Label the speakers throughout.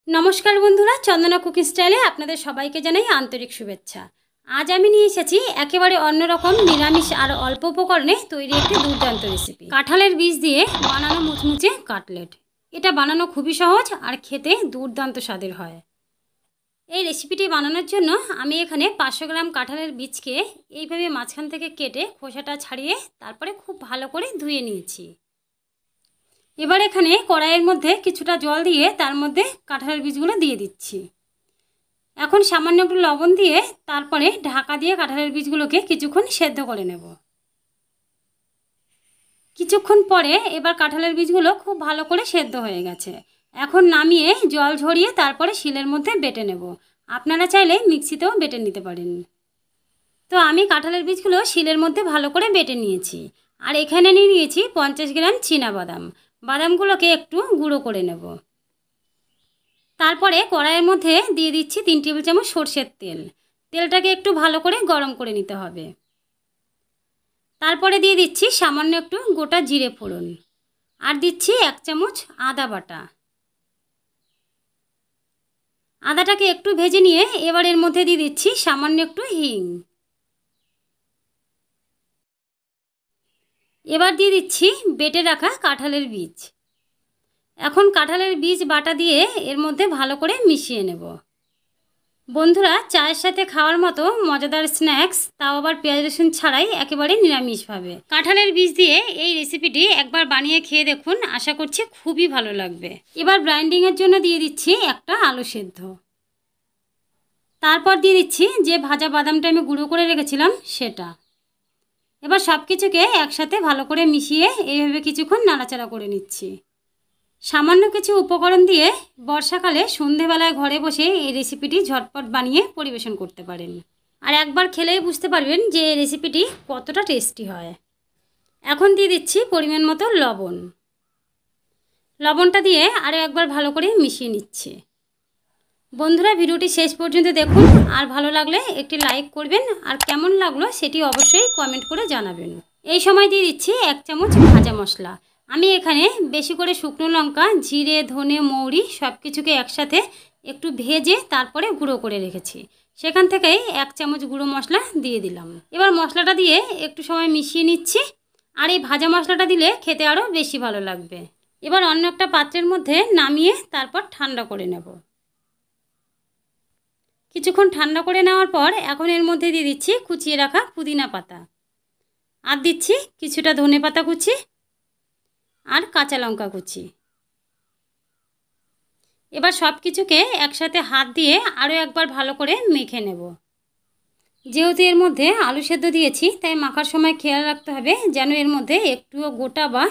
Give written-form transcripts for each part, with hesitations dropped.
Speaker 1: নমস্কার বন্ধুরা, চন্দনা কুকিং স্টাইলে আপনাদের সবাইকে জানাই আন্তরিক শুভেচ্ছা। আজ আমি নিয়ে এসেছি একেবারে অন্যরকম নিরামিষ আর অল্প উপকরণে তৈরি একটি দুর্দান্ত রেসিপি, কাঁঠালের বীজ দিয়ে বানানো মুচমুচে কাটলেট। এটা বানানো খুবই সহজ আর খেতে দুর্দান্ত স্বাদের হয়। এই রেসিপিটি বানানোর জন্য আমি এখানে 500 গ্রাম কাঁঠালের বীজকে এইভাবে মাঝখান থেকে কেটে খোসাটা ছাড়িয়ে তারপরে খুব ভালো করে ধুয়ে নিয়েছি। এবার এখানে কড়াইয়ের মধ্যে কিছুটা জল দিয়ে তার মধ্যে কাঁঠালের বীজগুলো দিয়ে দিচ্ছি। এখন সামান্য একটু লবণ দিয়ে তারপরে ঢাকা দিয়ে কাঁঠালের বীজগুলোকে কিছুক্ষণ সেদ্ধ করে নেব। কিছুক্ষণ পরে এবার কাঁঠালের বীজগুলো খুব ভালো করে সেদ্ধ হয়ে গেছে। এখন নামিয়ে জল ঝরিয়ে তারপরে শিলের মধ্যে বেটে নেব। আপনারা চাইলে মিক্সিতেও বেটে নিতে পারেন। তো আমি কাঁঠালের বীজগুলো শিলের মধ্যে ভালো করে বেটে নিয়েছি। আর এখানে নিয়ে নিয়েছি 50 গ্রাম চীনাবাদাম। বাদামগুলোকে একটু গুঁড়ো করে নেব। তারপরে কড়াইয়ের মধ্যে দিয়ে দিচ্ছি 3 টেবিল চামচ সরষের তেল। তেলটাকে একটু ভালো করে গরম করে নিতে হবে। তারপরে দিয়ে দিচ্ছি সামান্য একটু গোটা জিরে ফোড়ন, আর দিচ্ছি 1 চামচ আদা বাটা। আদাটাকে একটু ভেজে নিয়ে এবার এর মধ্যে দিয়ে দিচ্ছি সামান্য একটু হিং। এবার দিয়ে দিচ্ছি বেটে রাখা কাঁঠালের বীজ। এখন কাঁঠালের বীজ বাটা দিয়ে এর মধ্যে ভালো করে মিশিয়ে নেব। বন্ধুরা, চায়ের সাথে খাওয়ার মতো মজাদার স্ন্যাক্স, তাও আবার পেঁয়াজ রসুন ছাড়াই, একেবারে নিরামিষভাবে কাঁঠালের বীজ দিয়ে এই রেসিপিটি একবার বানিয়ে খেয়ে দেখুন। আশা করছি খুবই ভালো লাগবে। এবার গ্রাইন্ডিংয়ের জন্য দিয়ে দিচ্ছি একটা আলু সেদ্ধ। তারপর দিয়ে দিচ্ছি যে ভাজা বাদামটা আমি গুঁড়ো করে রেখেছিলাম সেটা। এবার সব কিছুকে একসাথে ভালো করে মিশিয়ে এইভাবে কিছুক্ষণ নাড়াচাড়া করে নিচ্ছি। সামান্য কিছু উপকরণ দিয়ে বর্ষাকালে সন্ধেবেলায় ঘরে বসে এই রেসিপিটি ঝটপট বানিয়ে পরিবেশন করতে পারেন। আর একবার খেলেই বুঝতে পারবেন যে এই রেসিপিটি কতটা টেস্টি হয়। এখন দিয়ে দিচ্ছি পরিমাণ মতো লবণ। লবণটা দিয়ে আরও একবার ভালো করে মিশিয়ে নিচ্ছি। বন্ধুরা, ভিডিওটি শেষ পর্যন্ত দেখুন। আর ভালো লাগলে একটি লাইক করবেন, আর কেমন লাগলো সেটি অবশ্যই কমেন্ট করে জানাবেন। এই সময় দিয়ে দিচ্ছি 1 চামচ ভাজা মশলা। আমি এখানে বেশি করে শুকনো লঙ্কা, জিরে, ধনে, মৌরি সব কিছুকে একসাথে একটু ভেজে তারপরে গুঁড়ো করে রেখেছি। সেখান থেকেই 1 চামচ গুঁড়ো মশলা দিয়ে দিলাম। এবার মশলাটা দিয়ে একটু সময় মিশিয়ে নিচ্ছি। আর এই ভাজা মশলাটা দিলে খেতে আরও বেশি ভালো লাগবে। এবার অন্য একটা পাত্রের মধ্যে নামিয়ে তারপর ঠান্ডা করে নেব। কিছুক্ষণ ঠান্ডা করে নেওয়ার পর এখন এর মধ্যে দিয়ে দিচ্ছি কুচিয়ে রাখা পুদিনা পাতা, আর দিচ্ছি কিছুটা ধনে পাতা কুচি আর কাঁচা লঙ্কা কুচি। এবার সব কিছুকে একসাথে হাত দিয়ে আরও একবার ভালো করে মেখে নেব। যেহেতু এর মধ্যে আলু সেদ্ধ দিয়েছি, তাই মাখার সময় খেয়াল রাখতে হবে যেন এর মধ্যে একটুও গোটা বা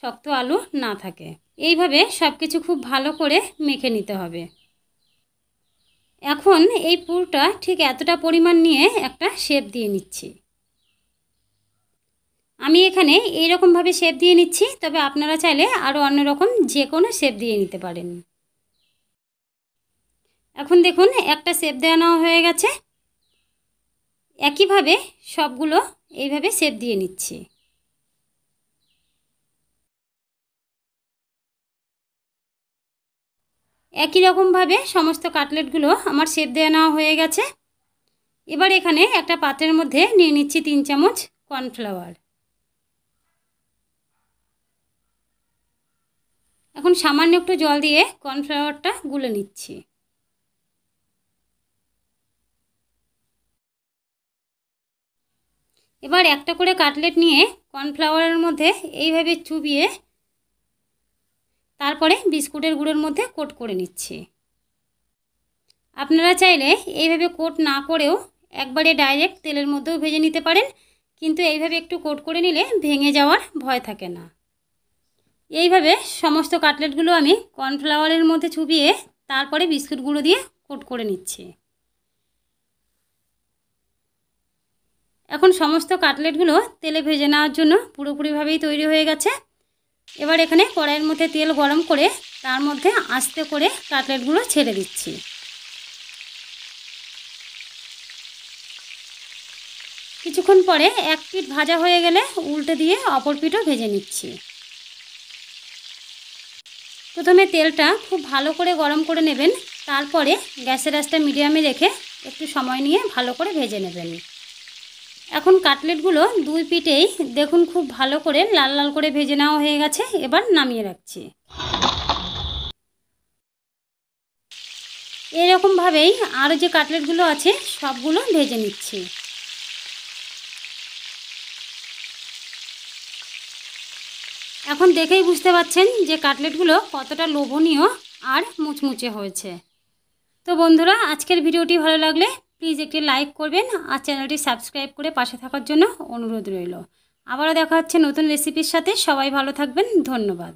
Speaker 1: শক্ত আলু না থাকে। এইভাবে সব কিছু খুব ভালো করে মেখে নিতে হবে। এখন এই পুরটা ঠিক এতটা পরিমাণ নিয়ে একটা শেপ দিয়ে নিচ্ছি। আমি এখানে এইরকমভাবে শেপ দিয়ে নিচ্ছি, তবে আপনারা চাইলে আরও অন্যরকম যে কোনো শেপ দিয়ে নিতে পারেন। এখন দেখুন একটা শেপ দেওয়া হয়ে গেছে। একইভাবে সবগুলো এইভাবে শেপ দিয়ে নিচ্ছি। একই রকমভাবে সমস্ত কাটলেটগুলো আমার শেপ দেওয়া হয়ে গেছে। এবার এখানে একটা পাত্রের মধ্যে নিয়ে নিচ্ছি 3 চামচ কর্নফ্লাওয়ার। এখন সামান্য একটু জল দিয়ে কর্নফ্লাওয়ারটা গুলে নিচ্ছি। এবার একটা করে কাটলেট নিয়ে কর্নফ্লাওয়ারের মধ্যে এইভাবে চুবিয়ে তারপরে বিস্কুটের গুঁড়োর মধ্যে কোট করে নিচ্ছি। আপনারা চাইলে এইভাবে কোট না করেও একবারে ডাইরেক্ট তেলের মধ্যেও ভেজে নিতে পারেন, কিন্তু এইভাবে একটু কোট করে নিলে ভেঙে যাওয়ার ভয় থাকে না। এইভাবে সমস্ত কাটলেটগুলো আমি কর্নফ্লাওয়ারের মধ্যে চুবিয়ে তারপরে বিস্কুট গুঁড়ো দিয়ে কোট করে নিচ্ছি। এখন সমস্ত কাটলেটগুলো তেলে ভেজে নেওয়ার জন্য পুরোপুরিভাবেই তৈরি হয়ে গেছে। এবার এখানে কড়াইয়ের মধ্যে তেল গরম করে তার মধ্যে আস্তে করে কাটলেটগুলো ছেড়ে দিচ্ছি। কিছুক্ষণ পরে এক পিঠ ভাজা হয়ে গেলে উল্টে দিয়ে অপর পিঠও ভেজে নিচ্ছি। প্রথমে তেলটা খুব ভালো করে গরম করে নেবেন, তারপরে গ্যাসের আঁচটা মিডিয়ামে রেখে একটু সময় নিয়ে ভালো করে ভেজে নেবেন। এখন কাটলেটগুলো দুই পিঠেই দেখুন খুব ভালো করে লাল লাল করে ভেজে নেওয়া হয়ে গেছে। এবার নামিয়ে রাখছি। এরকমভাবেই আরও যে কাটলেটগুলো আছে সবগুলো ভেজে নিচ্ছি। এখন দেখেই বুঝতে পারছেন যে কাটলেটগুলো কতটা লোভনীয় আর মুচমুচে হয়েছে। তো বন্ধুরা, আজকের ভিডিওটি ভালো লাগলে প্লিজ একটি লাইক করবেন আর চ্যানেলটি সাবস্ক্রাইব করে পাশে থাকার জন্য অনুরোধ রইল। আবারও দেখা হচ্ছে নতুন রেসিপির সাথে। সবাই ভালো থাকবেন। ধন্যবাদ।